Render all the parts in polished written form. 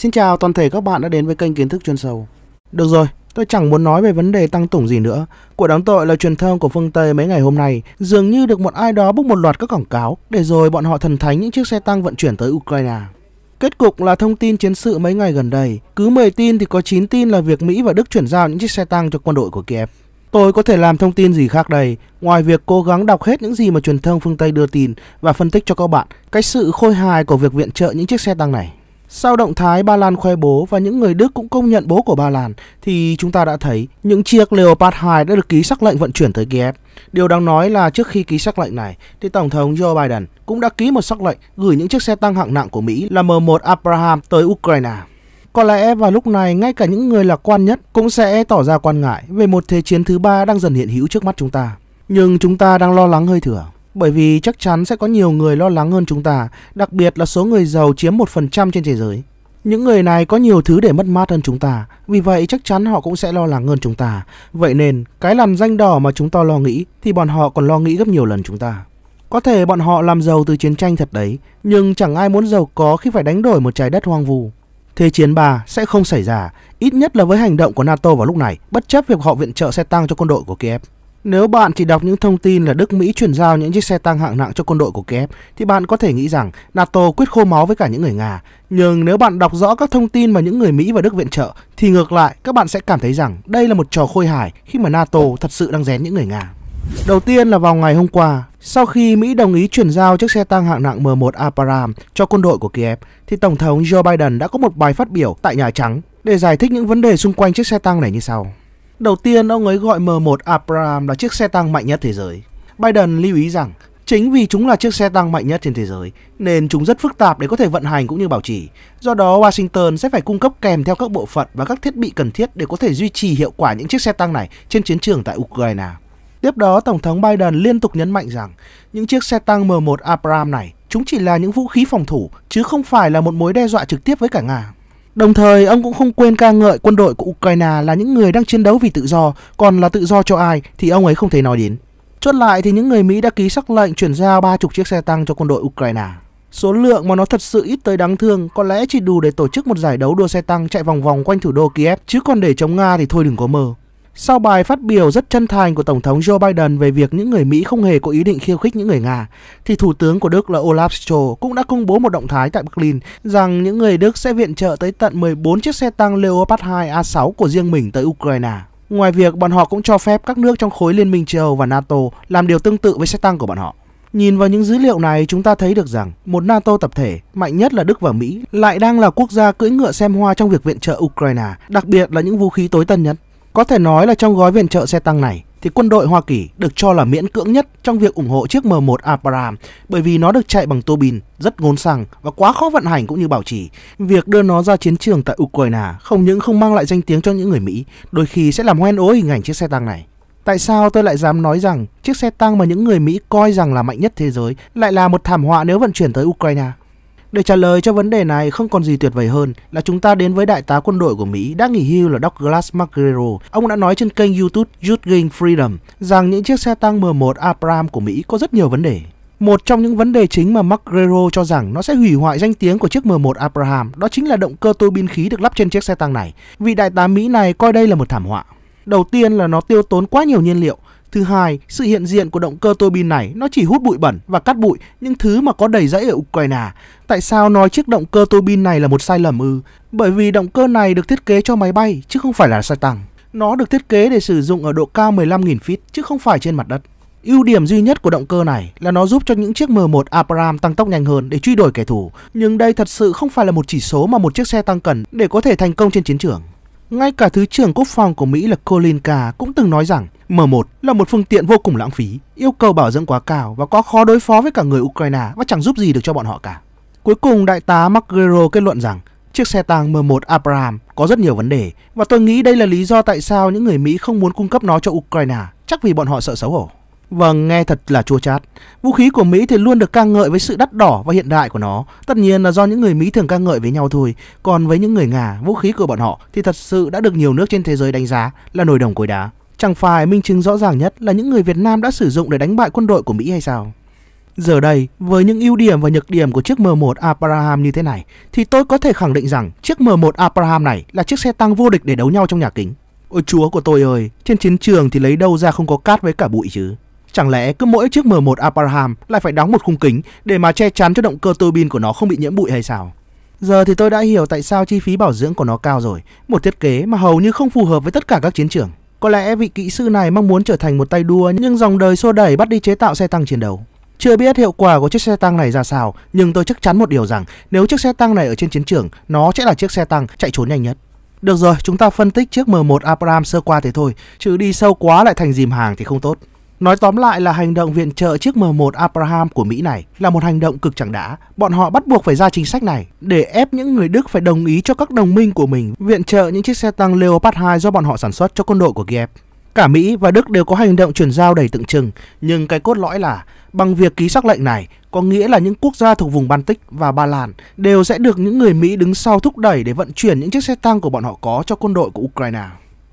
Xin chào toàn thể các bạn đã đến với kênh Kiến thức chuyên sâu. Được rồi, tôi chẳng muốn nói về vấn đề tăng tủng gì nữa. Của đáng tội là truyền thông của phương Tây mấy ngày hôm nay dường như được một ai đó bốc một loạt các quảng cáo để rồi bọn họ thần thánh những chiếc xe tăng vận chuyển tới Ukraine. Kết cục là thông tin chiến sự mấy ngày gần đây, cứ 10 tin thì có 9 tin là việc Mỹ và Đức chuyển giao những chiếc xe tăng cho quân đội của Kiev. Tôi có thể làm thông tin gì khác đây, ngoài việc cố gắng đọc hết những gì mà truyền thông phương Tây đưa tin và phân tích cho các bạn cái sự khôi hài của việc viện trợ những chiếc xe tăng này. Sau động thái Ba Lan khoe bố và những người Đức cũng công nhận bố của Ba Lan thì chúng ta đã thấy những chiếc Leopard 2 đã được ký sắc lệnh vận chuyển tới Kiev. Điều đáng nói là trước khi ký sắc lệnh này thì Tổng thống Joe Biden cũng đã ký một sắc lệnh gửi những chiếc xe tăng hạng nặng của Mỹ là M1 Abrams tới Ukraine. Có lẽ vào lúc này ngay cả những người lạc quan nhất cũng sẽ tỏ ra quan ngại về một thế chiến thứ ba đang dần hiện hữu trước mắt chúng ta. Nhưng chúng ta đang lo lắng hơi thừa. Bởi vì chắc chắn sẽ có nhiều người lo lắng hơn chúng ta, đặc biệt là số người giàu chiếm 1% trên thế giới. Những người này có nhiều thứ để mất mát hơn chúng ta, vì vậy chắc chắn họ cũng sẽ lo lắng hơn chúng ta. Vậy nên, cái lằn ranh đỏ mà chúng ta lo nghĩ thì bọn họ còn lo nghĩ gấp nhiều lần chúng ta. Có thể bọn họ làm giàu từ chiến tranh thật đấy, nhưng chẳng ai muốn giàu có khi phải đánh đổi một trái đất hoang vu. Thế chiến 3 sẽ không xảy ra, ít nhất là với hành động của NATO vào lúc này, bất chấp việc họ viện trợ xe tăng cho quân đội của Kiev. Nếu bạn chỉ đọc những thông tin là Đức Mỹ chuyển giao những chiếc xe tăng hạng nặng cho quân đội của Kiev thì bạn có thể nghĩ rằng NATO quyết khô máu với cả những người Nga. Nhưng nếu bạn đọc rõ các thông tin mà những người Mỹ và Đức viện trợ thì ngược lại các bạn sẽ cảm thấy rằng đây là một trò khôi hài khi mà NATO thật sự đang rén những người Nga. Đầu tiên là vào ngày hôm qua, sau khi Mỹ đồng ý chuyển giao chiếc xe tăng hạng nặng M1 Abrams cho quân đội của Kiev thì Tổng thống Joe Biden đã có một bài phát biểu tại Nhà Trắng để giải thích những vấn đề xung quanh chiếc xe tăng này như sau. Đầu tiên, ông ấy gọi M1 Abrams là chiếc xe tăng mạnh nhất thế giới. Biden lưu ý rằng chính vì chúng là chiếc xe tăng mạnh nhất trên thế giới nên chúng rất phức tạp để có thể vận hành cũng như bảo trì. Do đó, Washington sẽ phải cung cấp kèm theo các bộ phận và các thiết bị cần thiết để có thể duy trì hiệu quả những chiếc xe tăng này trên chiến trường tại Ukraine. Tiếp đó, Tổng thống Biden liên tục nhấn mạnh rằng những chiếc xe tăng M1 Abrams này chúng chỉ là những vũ khí phòng thủ chứ không phải là một mối đe dọa trực tiếp với cả Nga. Đồng thời, ông cũng không quên ca ngợi quân đội của Ukraine là những người đang chiến đấu vì tự do, còn là tự do cho ai thì ông ấy không thể nói đến. Chốt lại thì những người Mỹ đã ký sắc lệnh chuyển giao 30 chiếc xe tăng cho quân đội Ukraine. Số lượng mà nó thật sự ít tới đáng thương, có lẽ chỉ đủ để tổ chức một giải đấu đua xe tăng chạy vòng vòng quanh thủ đô Kiev, chứ còn để chống Nga thì thôi đừng có mơ. Sau bài phát biểu rất chân thành của Tổng thống Joe Biden về việc những người Mỹ không hề có ý định khiêu khích những người Nga, thì Thủ tướng của Đức là Olaf Scholz cũng đã công bố một động thái tại Berlin rằng những người Đức sẽ viện trợ tới tận 14 chiếc xe tăng Leopard 2 A6 của riêng mình tới Ukraine. Ngoài việc bọn họ cũng cho phép các nước trong khối Liên minh châu Âu và NATO làm điều tương tự với xe tăng của bọn họ. Nhìn vào những dữ liệu này, chúng ta thấy được rằng một NATO tập thể mạnh nhất là Đức và Mỹ lại đang là quốc gia cưỡi ngựa xem hoa trong việc viện trợ Ukraine, đặc biệt là những vũ khí tối tân nhất. Có thể nói là trong gói viện trợ xe tăng này thì quân đội Hoa Kỳ được cho là miễn cưỡng nhất trong việc ủng hộ chiếc M1 Abrams bởi vì nó được chạy bằng tua bin, rất ngốn xăng và quá khó vận hành cũng như bảo trì. Việc đưa nó ra chiến trường tại Ukraine không những không mang lại danh tiếng cho những người Mỹ, đôi khi sẽ làm hoen ố hình ảnh chiếc xe tăng này. Tại sao tôi lại dám nói rằng chiếc xe tăng mà những người Mỹ coi rằng là mạnh nhất thế giới lại là một thảm họa nếu vận chuyển tới Ukraine? Để trả lời cho vấn đề này không còn gì tuyệt vời hơn là chúng ta đến với đại tá quân đội của Mỹ đã nghỉ hưu là Douglas Macgregor. Ông đã nói trên kênh YouTube Shooting Freedom rằng những chiếc xe tăng M1 Abrams của Mỹ có rất nhiều vấn đề. Một trong những vấn đề chính mà Macgregor cho rằng nó sẽ hủy hoại danh tiếng của chiếc M1 Abrams đó chính là động cơ tua bin khí được lắp trên chiếc xe tăng này. Vị đại tá Mỹ này coi đây là một thảm họa. Đầu tiên là nó tiêu tốn quá nhiều nhiên liệu. Thứ hai, sự hiện diện của động cơ tua bin này nó chỉ hút bụi bẩn và cắt bụi, những thứ mà có đầy rẫy ở Ukraine. Tại sao nói chiếc động cơ tua bin này là một sai lầm ư? Bởi vì động cơ này được thiết kế cho máy bay chứ không phải là xe tăng. Nó được thiết kế để sử dụng ở độ cao 15.000 feet chứ không phải trên mặt đất. Ưu điểm duy nhất của động cơ này là nó giúp cho những chiếc M1 Abrams tăng tốc nhanh hơn để truy đuổi kẻ thù. Nhưng đây thật sự không phải là một chỉ số mà một chiếc xe tăng cần để có thể thành công trên chiến trường. Ngay cả Thứ trưởng Quốc phòng của Mỹ là Colin Kaepernick cũng từng nói rằng M1 là một phương tiện vô cùng lãng phí, yêu cầu bảo dưỡng quá cao và quá khó đối phó với cả người Ukraine và chẳng giúp gì được cho bọn họ cả. Cuối cùng, đại tá Macgregor kết luận rằng chiếc xe tăng M1 Abrams có rất nhiều vấn đề và tôi nghĩ đây là lý do tại sao những người Mỹ không muốn cung cấp nó cho Ukraine, chắc vì bọn họ sợ xấu hổ. Vâng, nghe thật là chua chát. Vũ khí của Mỹ thì luôn được ca ngợi với sự đắt đỏ và hiện đại của nó. Tất nhiên là do những người Mỹ thường ca ngợi với nhau thôi. Còn với những người Nga, vũ khí của bọn họ thì thật sự đã được nhiều nước trên thế giới đánh giá là nồi đồng cối đá. Chẳng phải minh chứng rõ ràng nhất là những người Việt Nam đã sử dụng để đánh bại quân đội của Mỹ hay sao? Giờ đây, với những ưu điểm và nhược điểm của chiếc M1 Abraham như thế này, thì tôi có thể khẳng định rằng chiếc M1 Abraham này là chiếc xe tăng vô địch để đấu nhau trong nhà kính. Ôi chúa của tôi ơi, trên chiến trường thì lấy đâu ra không có cát với cả bụi chứ. Chẳng lẽ cứ mỗi chiếc M1 Abraham lại phải đóng một khung kính để mà che chắn cho động cơ tua bin của nó không bị nhiễm bụi hay sao? Giờ thì tôi đã hiểu tại sao chi phí bảo dưỡng của nó cao rồi. Một thiết kế mà hầu như không phù hợp với tất cả các chiến trường. Có lẽ vị kỹ sư này mong muốn trở thành một tay đua, nhưng dòng đời xô đẩy bắt đi chế tạo xe tăng chiến đấu. Chưa biết hiệu quả của chiếc xe tăng này ra sao, nhưng tôi chắc chắn một điều rằng nếu chiếc xe tăng này ở trên chiến trường, nó sẽ là chiếc xe tăng chạy trốn nhanh nhất. Được rồi, chúng ta phân tích chiếc M1 Abraham sơ qua thế thôi, chứ đi sâu quá lại thành dìm hàng thì không tốt. Nói tóm lại là hành động viện trợ chiếc M1 Abraham của Mỹ này là một hành động cực chẳng đã. Bọn họ bắt buộc phải ra chính sách này để ép những người Đức phải đồng ý cho các đồng minh của mình viện trợ những chiếc xe tăng Leopard 2 do bọn họ sản xuất cho quân đội của Kiev. Cả Mỹ và Đức đều có hành động chuyển giao đầy tượng trưng, nhưng cái cốt lõi là bằng việc ký sắc lệnh này có nghĩa là những quốc gia thuộc vùng Baltic và Ba Lan đều sẽ được những người Mỹ đứng sau thúc đẩy để vận chuyển những chiếc xe tăng của bọn họ có cho quân đội của Ukraine.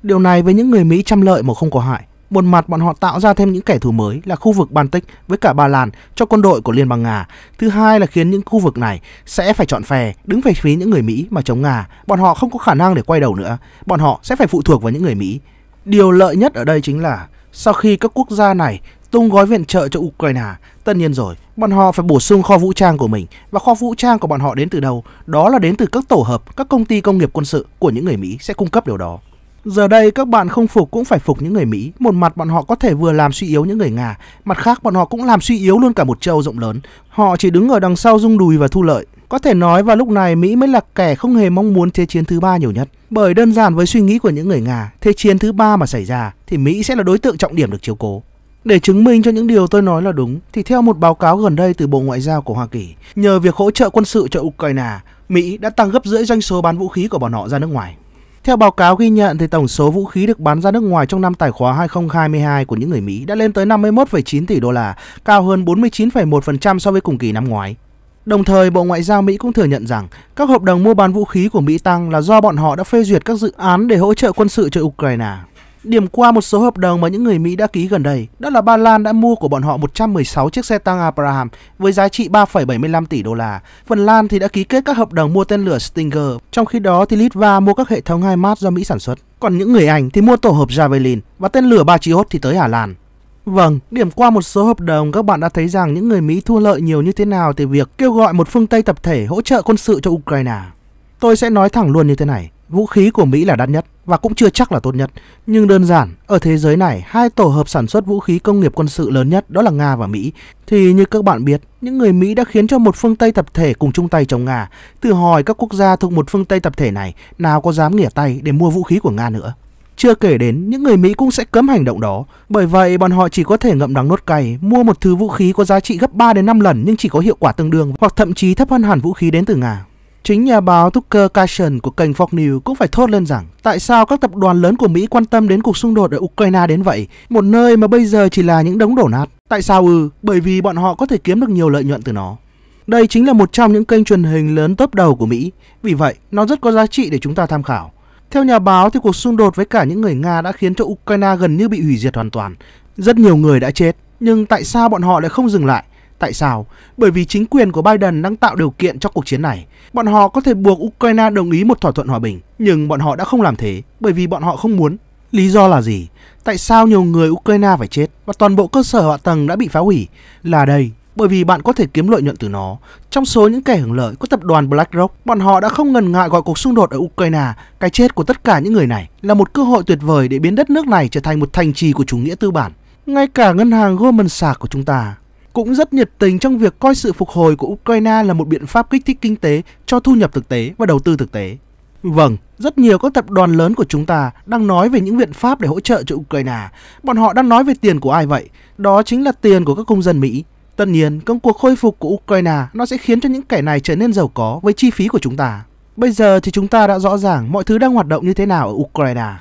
Điều này với những người Mỹ trăm lợi mà không có hại. Một mặt bọn họ tạo ra thêm những kẻ thù mới là khu vực Baltic với cả Ba Lan cho quân đội của Liên bang Nga. Thứ hai là khiến những khu vực này sẽ phải chọn phe, đứng về phía những người Mỹ mà chống Nga. Bọn họ không có khả năng để quay đầu nữa. Bọn họ sẽ phải phụ thuộc vào những người Mỹ. Điều lợi nhất ở đây chính là sau khi các quốc gia này tung gói viện trợ cho Ukraine, tất nhiên rồi, bọn họ phải bổ sung kho vũ trang của mình. Và kho vũ trang của bọn họ đến từ đâu? Đó là đến từ các tổ hợp, các công ty công nghiệp quân sự của những người Mỹ sẽ cung cấp điều đó. Giờ đây các bạn không phục cũng phải phục những người Mỹ. Một mặt bọn họ có thể vừa làm suy yếu những người Nga, mặt khác bọn họ cũng làm suy yếu luôn cả một châu rộng lớn. Họ chỉ đứng ở đằng sau rung đùi và thu lợi. Có thể nói vào lúc này Mỹ mới là kẻ không hề mong muốn Thế chiến thứ ba nhiều nhất. Bởi đơn giản với suy nghĩ của những người Nga, Thế chiến thứ ba mà xảy ra thì Mỹ sẽ là đối tượng trọng điểm được chiếu cố. Để chứng minh cho những điều tôi nói là đúng, thì theo một báo cáo gần đây từ Bộ Ngoại giao của Hoa Kỳ, nhờ việc hỗ trợ quân sự cho Ukraine, Mỹ đã tăng gấp rưỡi doanh số bán vũ khí của bọn họ ra nước ngoài. Theo báo cáo ghi nhận thì tổng số vũ khí được bán ra nước ngoài trong năm tài khóa 2022 của những người Mỹ đã lên tới 51,9 tỷ đô la, cao hơn 49,1% so với cùng kỳ năm ngoái. Đồng thời, Bộ Ngoại giao Mỹ cũng thừa nhận rằng các hợp đồng mua bán vũ khí của Mỹ tăng là do bọn họ đã phê duyệt các dự án để hỗ trợ quân sự cho Ukraine. Điểm qua một số hợp đồng mà những người Mỹ đã ký gần đây, đó là Ba Lan đã mua của bọn họ 116 chiếc xe tăng Abraham với giá trị 3,75 tỷ đô la. Phần Lan thì đã ký kết các hợp đồng mua tên lửa Stinger, trong khi đó thì Litva mua các hệ thống HIMARS do Mỹ sản xuất. Còn những người Anh thì mua tổ hợp Javelin và tên lửa Patriot thì tới Hà Lan. Vâng, điểm qua một số hợp đồng các bạn đã thấy rằng những người Mỹ thua lợi nhiều như thế nào từ việc kêu gọi một phương Tây tập thể hỗ trợ quân sự cho Ukraine. Tôi sẽ nói thẳng luôn như thế này. Vũ khí của Mỹ là đắt nhất và cũng chưa chắc là tốt nhất. Nhưng đơn giản, ở thế giới này, hai tổ hợp sản xuất vũ khí công nghiệp quân sự lớn nhất đó là Nga và Mỹ. Thì như các bạn biết, những người Mỹ đã khiến cho một phương Tây tập thể cùng chung tay chống Nga. Thử hỏi các quốc gia thuộc một phương Tây tập thể này nào có dám nghỉa tay để mua vũ khí của Nga nữa. Chưa kể đến, những người Mỹ cũng sẽ cấm hành động đó. Bởi vậy, bọn họ chỉ có thể ngậm đắng nuốt cay, mua một thứ vũ khí có giá trị gấp 3 đến 5 lần nhưng chỉ có hiệu quả tương đương hoặc thậm chí thấp hơn hẳn vũ khí đến từ Nga. Chính nhà báo Tucker Carlson của kênh Fox News cũng phải thốt lên rằng tại sao các tập đoàn lớn của Mỹ quan tâm đến cuộc xung đột ở Ukraine đến vậy, một nơi mà bây giờ chỉ là những đống đổ nát. Tại sao Bởi vì bọn họ có thể kiếm được nhiều lợi nhuận từ nó. Đây chính là một trong những kênh truyền hình lớn top đầu của Mỹ, vì vậy nó rất có giá trị để chúng ta tham khảo. Theo nhà báo thì cuộc xung đột với cả những người Nga đã khiến cho Ukraine gần như bị hủy diệt hoàn toàn. Rất nhiều người đã chết, nhưng tại sao bọn họ lại không dừng lại? Tại sao? Bởi vì chính quyền của Biden đang tạo điều kiện cho cuộc chiến này. Bọn họ có thể buộc Ukraine đồng ý một thỏa thuận hòa bình, nhưng bọn họ đã không làm thế bởi vì bọn họ không muốn. Lý do là gì? Tại sao nhiều người Ukraine phải chết và toàn bộ cơ sở hạ tầng đã bị phá hủy? Là đây, bởi vì bạn có thể kiếm lợi nhuận từ nó. Trong số những kẻ hưởng lợi có tập đoàn BlackRock, bọn họ đã không ngần ngại gọi cuộc xung đột ở Ukraine, cái chết của tất cả những người này, là một cơ hội tuyệt vời để biến đất nước này trở thành một thành trì của chủ nghĩa tư bản. Ngay cả ngân hàng Goldman Sachs của chúng ta cũng rất nhiệt tình trong việc coi sự phục hồi của Ukraine là một biện pháp kích thích kinh tế cho thu nhập thực tế và đầu tư thực tế. Vâng, rất nhiều các tập đoàn lớn của chúng ta đang nói về những biện pháp để hỗ trợ cho Ukraine. Bọn họ đang nói về tiền của ai vậy? Đó chính là tiền của các công dân Mỹ. Tất nhiên, công cuộc khôi phục của Ukraine nó sẽ khiến cho những kẻ này trở nên giàu có với chi phí của chúng ta. Bây giờ thì chúng ta đã rõ ràng mọi thứ đang hoạt động như thế nào ở Ukraine.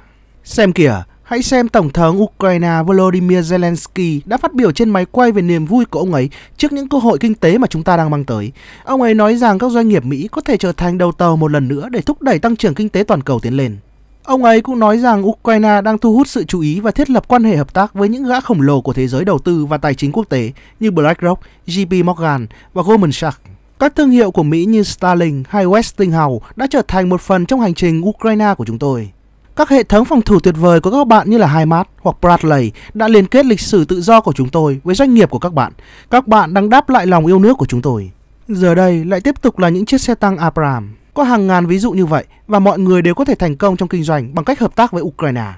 Xem kìa, hãy xem Tổng thống Ukraine Volodymyr Zelensky đã phát biểu trên máy quay về niềm vui của ông ấy trước những cơ hội kinh tế mà chúng ta đang mang tới. Ông ấy nói rằng các doanh nghiệp Mỹ có thể trở thành đầu tàu một lần nữa để thúc đẩy tăng trưởng kinh tế toàn cầu tiến lên. Ông ấy cũng nói rằng Ukraine đang thu hút sự chú ý và thiết lập quan hệ hợp tác với những gã khổng lồ của thế giới đầu tư và tài chính quốc tế như BlackRock, JP Morgan và Goldman Sachs. Các thương hiệu của Mỹ như Starlink hay Westinghouse đã trở thành một phần trong hành trình Ukraine của chúng tôi. Các hệ thống phòng thủ tuyệt vời của các bạn như là HIMARS hoặc Bradley đã liên kết lịch sử tự do của chúng tôi với doanh nghiệp của các bạn. Các bạn đang đáp lại lòng yêu nước của chúng tôi. Giờ đây lại tiếp tục là những chiếc xe tăng Abrams. Có hàng ngàn ví dụ như vậy và mọi người đều có thể thành công trong kinh doanh bằng cách hợp tác với Ukraine.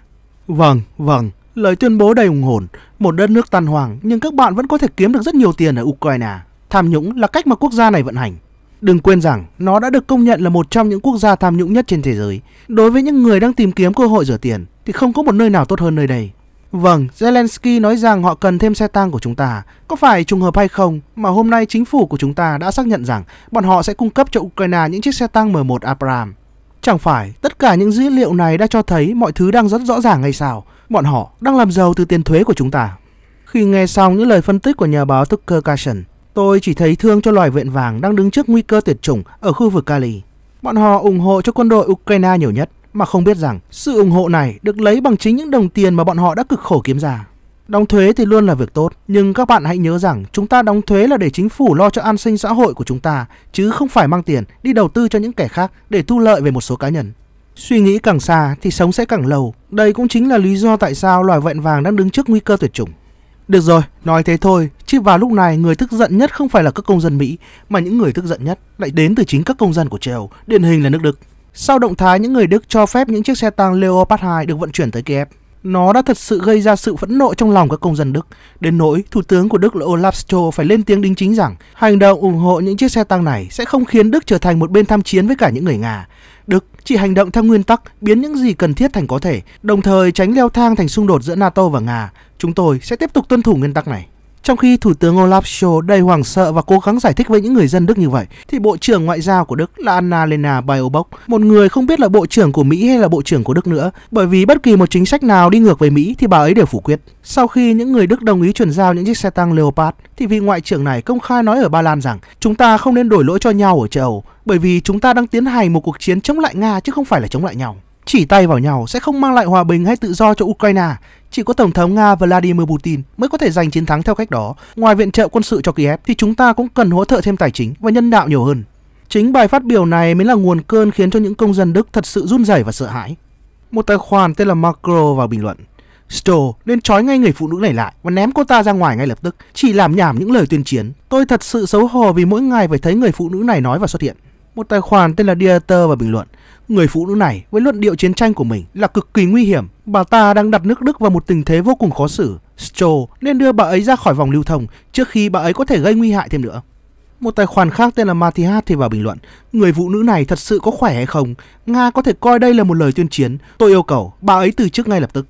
Vâng, lời tuyên bố đầy hùng hồn. Một đất nước tan hoang nhưng các bạn vẫn có thể kiếm được rất nhiều tiền ở Ukraine. Tham nhũng là cách mà quốc gia này vận hành. Đừng quên rằng nó đã được công nhận là một trong những quốc gia tham nhũng nhất trên thế giới. Đối với những người đang tìm kiếm cơ hội rửa tiền thì không có một nơi nào tốt hơn nơi đây. Vâng, Zelensky nói rằng họ cần thêm xe tăng của chúng ta. Có phải trùng hợp hay không mà hôm nay chính phủ của chúng ta đã xác nhận rằng bọn họ sẽ cung cấp cho Ukraine những chiếc xe tăng M1 Abrams. Chẳng phải tất cả những dữ liệu này đã cho thấy mọi thứ đang rất rõ ràng hay sao? Bọn họ đang làm giàu từ tiền thuế của chúng ta. Khi nghe xong những lời phân tích của nhà báo Tucker Carlson, tôi chỉ thấy thương cho loài vẹn vàng đang đứng trước nguy cơ tuyệt chủng ở khu vực Kali. Bọn họ ủng hộ cho quân đội Ukraine nhiều nhất, mà không biết rằng sự ủng hộ này được lấy bằng chính những đồng tiền mà bọn họ đã cực khổ kiếm ra. Đóng thuế thì luôn là việc tốt, nhưng các bạn hãy nhớ rằng chúng ta đóng thuế là để chính phủ lo cho an sinh xã hội của chúng ta, chứ không phải mang tiền đi đầu tư cho những kẻ khác để thu lợi về một số cá nhân. Suy nghĩ càng xa thì sống sẽ càng lâu. Đây cũng chính là lý do tại sao loài vẹn vàng đang đứng trước nguy cơ tuyệt chủng. Được rồi, nói thế thôi, chứ vào lúc này người tức giận nhất không phải là các công dân Mỹ, mà những người tức giận nhất lại đến từ chính các công dân của châu Âu, điển hình là nước Đức. Sau động thái những người Đức cho phép những chiếc xe tăng Leopard 2 được vận chuyển tới Kiev, nó đã thật sự gây ra sự phẫn nộ trong lòng các công dân Đức, đến nỗi Thủ tướng của Đức là Olaf Scholz phải lên tiếng đính chính rằng hành động ủng hộ những chiếc xe tăng này sẽ không khiến Đức trở thành một bên tham chiến với cả những người Nga. Đức chỉ hành động theo nguyên tắc biến những gì cần thiết thành có thể, đồng thời tránh leo thang thành xung đột giữa NATO và Nga. Chúng tôi sẽ tiếp tục tuân thủ nguyên tắc này. Trong khi Thủ tướng Olaf Scholz đầy hoảng sợ và cố gắng giải thích với những người dân Đức như vậy, thì Bộ trưởng Ngoại giao của Đức là Annalena Baerbock, một người không biết là Bộ trưởng của Mỹ hay là Bộ trưởng của Đức nữa, bởi vì bất kỳ một chính sách nào đi ngược với Mỹ thì bà ấy đều phủ quyết. Sau khi những người Đức đồng ý chuyển giao những chiếc xe tăng Leopard, thì vị Ngoại trưởng này công khai nói ở Ba Lan rằng chúng ta không nên đổi lỗi cho nhau ở châu Âu, bởi vì chúng ta đang tiến hành một cuộc chiến chống lại Nga chứ không phải là chống lại nhau. Chỉ tay vào nhau sẽ không mang lại hòa bình hay tự do cho Ukraine. Chỉ có Tổng thống Nga Vladimir Putin mới có thể giành chiến thắng theo cách đó. Ngoài viện trợ quân sự cho Kiev thì chúng ta cũng cần hỗ trợ thêm tài chính và nhân đạo nhiều hơn. Chính bài phát biểu này mới là nguồn cơn khiến cho những công dân Đức thật sự run rẩy và sợ hãi. Một tài khoản tên là Macro vào bình luận: Stoll nên trói ngay người phụ nữ này lại và ném cô ta ra ngoài ngay lập tức. Chỉ làm nhảm những lời tuyên chiến. Tôi thật sự xấu hổ vì mỗi ngày phải thấy người phụ nữ này nói và xuất hiện. Một tài khoản tên là Dieter vào bình luận: người phụ nữ này với luận điệu chiến tranh của mình là cực kỳ nguy hiểm. Bà ta đang đặt nước Đức vào một tình thế vô cùng khó xử. Stoll nên đưa bà ấy ra khỏi vòng lưu thông trước khi bà ấy có thể gây nguy hại thêm nữa. Một tài khoản khác tên là Matthias thì vào bình luận: người phụ nữ này thật sự có khỏe hay không? Nga có thể coi đây là một lời tuyên chiến. Tôi yêu cầu bà ấy từ chức ngay lập tức.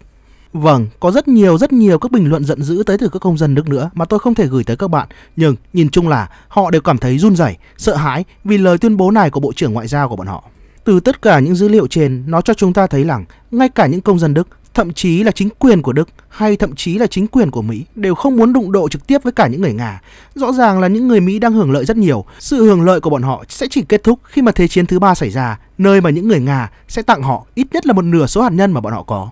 Vâng, có rất nhiều các bình luận giận dữ tới từ các công dân Đức nữa mà tôi không thể gửi tới các bạn. Nhưng nhìn chung là họ đều cảm thấy run rẩy, sợ hãi vì lời tuyên bố này của Bộ trưởng Ngoại giao của bọn họ. Từ tất cả những dữ liệu trên, nó cho chúng ta thấy rằng ngay cả những công dân Đức, thậm chí là chính quyền của Đức hay thậm chí là chính quyền của Mỹ đều không muốn đụng độ trực tiếp với cả những người Nga. Rõ ràng là những người Mỹ đang hưởng lợi rất nhiều. Sự hưởng lợi của bọn họ sẽ chỉ kết thúc khi mà Thế chiến thứ 3 xảy ra, nơi mà những người Nga sẽ tặng họ ít nhất là một nửa số hạt nhân mà bọn họ có.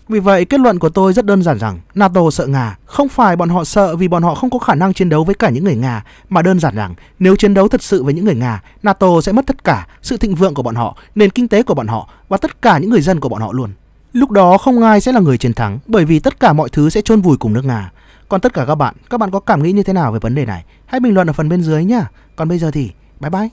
Vì vậy, kết luận của tôi rất đơn giản rằng NATO sợ Nga. Không phải bọn họ sợ vì bọn họ không có khả năng chiến đấu với cả những người Nga, mà đơn giản rằng nếu chiến đấu thật sự với những người Nga, NATO sẽ mất tất cả sự thịnh vượng của bọn họ, nền kinh tế của bọn họ và tất cả những người dân của bọn họ luôn. Lúc đó không ai sẽ là người chiến thắng, bởi vì tất cả mọi thứ sẽ chôn vùi cùng nước Nga. Còn tất cả các bạn có cảm nghĩ như thế nào về vấn đề này? Hãy bình luận ở phần bên dưới nhá. Còn bây giờ thì bye bye.